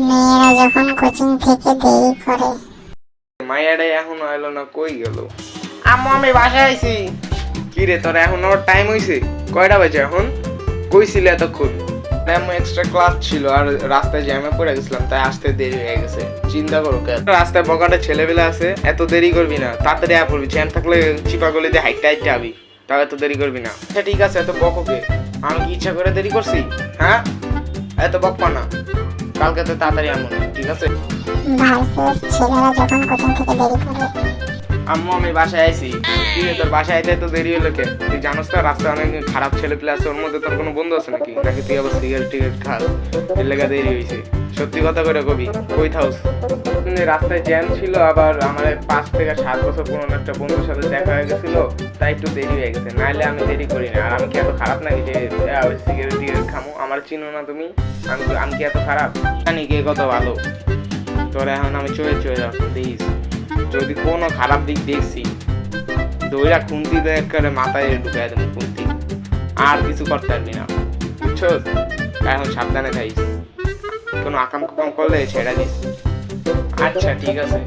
মেয়েরা যখন কোচিং থেকে দেরি করে। মাইয়াটাই এখনো এলো না, কই গেল? আম্মু আমি বাসায় আইছি। কি রে তোর এখন ওর টাইম হইছে? কয়টা বাজে এখন? কইছিল এতক্ষণ? আম্মু এক্সট্রা ক্লাস ছিল আর রাস্তায় জ্যামে পড়ে গেছিলাম, তাই আসতে দেরি হয়ে গেছে। চিন্তা করো কেন, রাস্তায় বকাটা ছেলেবেলা আছে, এত দেরি করবি না, তাড়াতাড়ি আয় পড়বি। জ্যাম থাকলে চিপা গলি দিয়ে হাইটটা হাইটটা আবি, তাও এত দেরি করবি না। আচ্ছা ঠিক আছে, এত বককে। আমি কি ইচ্ছা করে দেরি করছি? হ্যাঁ, এত বকপা না। কালকে তো তাড়াতাড়ি আমো, ঠিক আছে? ভার্সেস ছেলেরা যখন কোচিং থেকে দেরি করে। আম্মু আমি বাসায় আইছি। কি রে তোর বাসায় আইতে তো দেরি হলো কে? তুই জানোস তো রাস্তায় অনেক খারাপ ছেলে পেলে আছে, ওর মধ্যে তোর কোনো বন্ধু আছে নাকি? নাকি তুই আবার সিগারেট টিগারেট খাস, এর লেগে দেরি হয়েছে? সত্যি কথা করে কবি, কই থাউস? রাস্তায় জ্যাম ছিল, আবার আমার 5 থেকে 7 বছর পুরনো একটা বন্ধুর সাথে দেখা হয়ে গেছিল, তাই একটু দেরি হয়ে গেছে। নাইলে আমি দেরি করি না। আর আমি কি এত খারাপ নাকি যে সিগারেট টিগারেট খামো? আমার চিনো না তুমি? আমি কি এত খারাপ? জানি কে কত ভালো। তোরা এখন আমি চলে যাচ্ছি, প্লিজ। যদি কোনো খারাপ দিক দেখছি, দইরা খুন্তি দিয়ে একেবারে মাথায় ঢুকাই দেবো খুন্তি। আর কিছু করতে পারবি না, বুঝছো? এখন সাবধানে থাকিস, কোনো আকাম কুকাম করলে ছেড়ে দিস। আচ্ছা ঠিক আছে।